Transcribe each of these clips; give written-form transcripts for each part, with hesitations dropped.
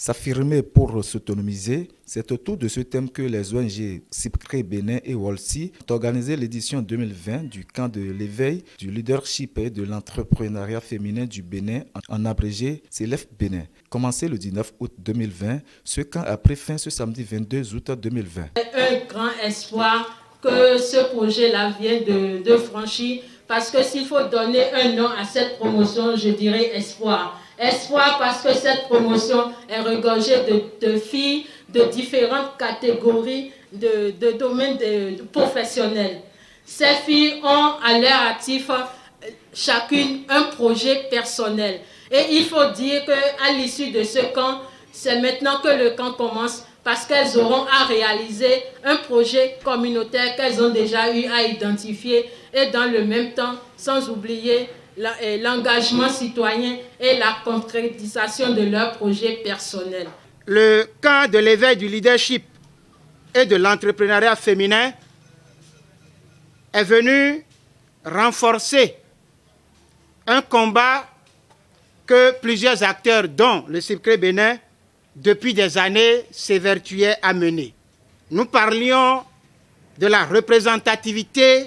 S'affirmer pour s'autonomiser, c'est autour de ce thème que les ONG CIPCRE Bénin et WOLSI ont organisé l'édition 2020 du camp de l'éveil, du leadership et de l'entrepreneuriat féminin du Bénin, en abrégé CELEF Bénin. Commencé le 19 août 2020, ce camp a pris fin ce samedi 22 août 2020. Un grand espoir que ce projet-là vient de franchir, parce que s'il faut donner un nom à cette promotion, je dirais espoir. Espoir parce que cette promotion est regorgée de filles de différentes catégories de domaines professionnels. Ces filles ont à leur actif chacune un projet personnel. Et il faut dire qu'à l'issue de ce camp, c'est maintenant que le camp commence, parce qu'elles auront à réaliser un projet communautaire qu'elles ont déjà eu à identifier, et dans le même temps, sans oublier l'engagement citoyen et la concrétisation de leurs projets personnels. Le camp de l'éveil du leadership et de l'entrepreneuriat féminin est venu renforcer un combat que plusieurs acteurs, dont le CIPCRE Bénin, depuis des années, s'évertuaient à mener. Nous parlions de la représentativité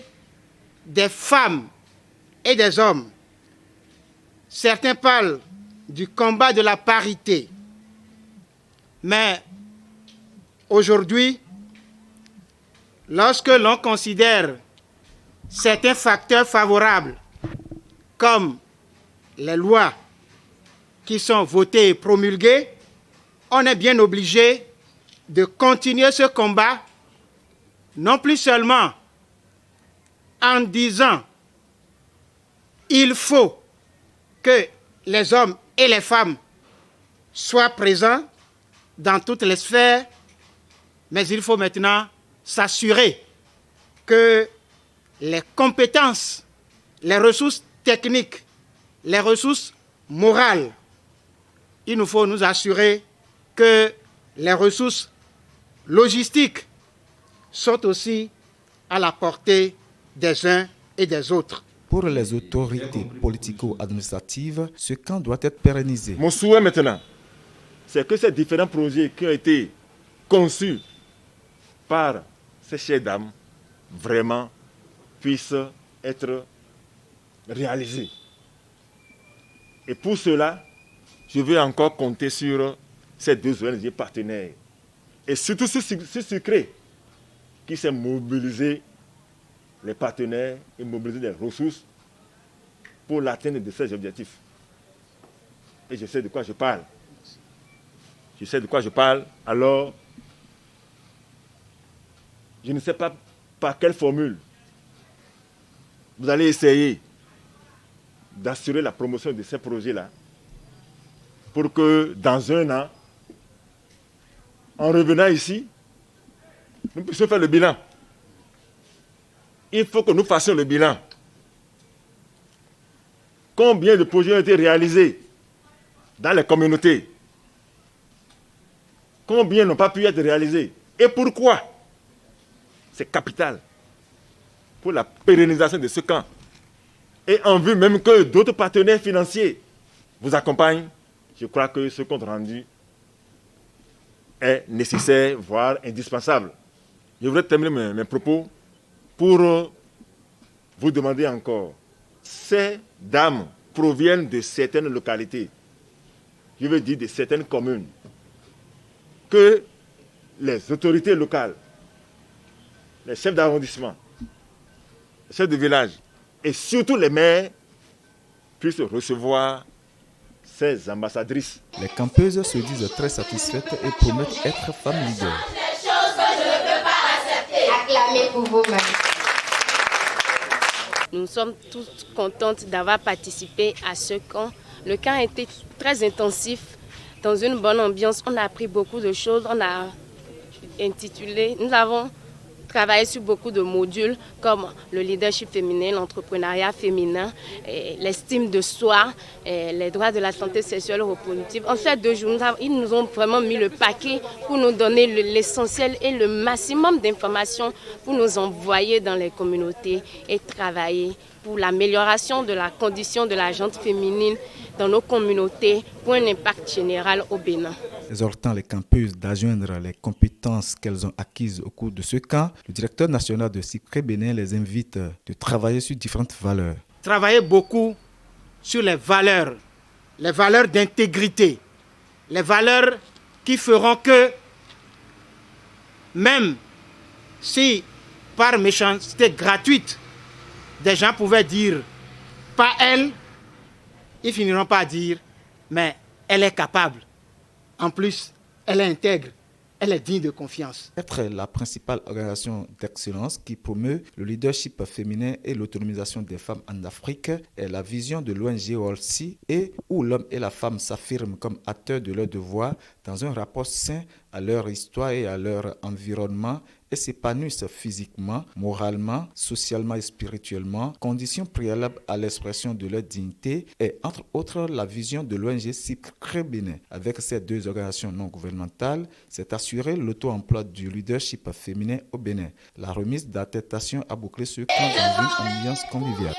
des femmes et des hommes. Certains parlent du combat de la parité. Mais aujourd'hui, lorsque l'on considère certains facteurs favorables, comme les lois qui sont votées et promulguées, on est bien obligé de continuer ce combat, non plus seulement en disant il faut que les hommes et les femmes soient présents dans toutes les sphères, mais il faut maintenant s'assurer que les compétences, les ressources techniques, les ressources morales, il nous faut nous assurer que les ressources logistiques sont aussi à la portée des uns et des autres. Pour les autorités politico-administratives, ce camp doit être pérennisé. Mon souhait maintenant, c'est que ces différents projets qui ont été conçus par ces chères dames vraiment puissent être réalisés. Et pour cela, je vais encore compter sur ces deux ONG partenaires. Et surtout ce CIPCRE qui s'est mobilisé les partenaires et mobiliser des ressources pour l'atteinte de ces objectifs. Et je sais de quoi je parle. Je sais de quoi je parle, alors je ne sais pas par quelle formule vous allez essayer d'assurer la promotion de ces projets-là pour que dans un an, en revenant ici, nous puissions faire le bilan. Il faut que nous fassions le bilan. Combien de projets ont été réalisés dans les communautés? Combien n'ont pas pu être réalisés? Et pourquoi? C'est capital pour la pérennisation de ce camp. Et en vue même que d'autres partenaires financiers vous accompagnent, je crois que ce compte rendu est nécessaire, voire indispensable. Je voudrais terminer mes propos pour vous demander encore. Ces dames proviennent de certaines localités, je veux dire de certaines communes, que les autorités locales, les chefs d'arrondissement, les chefs de village et surtout les maires puissent recevoir ces ambassadrices. Les campeuses se disent très satisfaites et promettent être femmes leaders. Acclamez pour vous-même. Nous sommes toutes contentes d'avoir participé à ce camp. Le camp a été très intensif, dans une bonne ambiance. On a appris beaucoup de choses. On a intitulé, nous avons travaillé sur beaucoup de modules comme le leadership féminin, l'entrepreneuriat féminin, l'estime de soi, les droits de la santé sexuelle et reproductive. En fait, 2 jours, ils nous ont vraiment mis le paquet pour nous donner l'essentiel et le maximum d'informations pour nous envoyer dans les communautés et travailler pour l'amélioration de la condition de la gente féminine dans nos communautés pour un impact général au Bénin. Exhortant les campeuses d'adjoindre les compétences qu'elles ont acquises au cours de ce camp, le directeur national de CIPCRE Bénin les invite de travailler sur différentes valeurs. Travailler beaucoup sur les valeurs d'intégrité, les valeurs qui feront que, même si par méchanceté gratuite, des gens pouvaient dire « pas elle », ils finiront par dire « mais elle est capable ». En plus, elle est intègre, elle est digne de confiance. Être la principale organisation d'excellence qui promeut le leadership féminin et l'autonomisation des femmes en Afrique est la vision de l'ONG WOLSI et où l'homme et la femme s'affirment comme acteurs de leurs devoirs dans un rapport sain à leur histoire et à leur environnement et s'épanouissent physiquement, moralement, socialement et spirituellement, condition préalable à l'expression de leur dignité et entre autres la vision de l'ONG CIPCRE Bénin. Avec ces deux organisations non gouvernementales, c'est assurer l'auto-emploi du leadership féminin au Bénin. La remise d'attestation a bouclé ce camp dans une ambiance conviviale.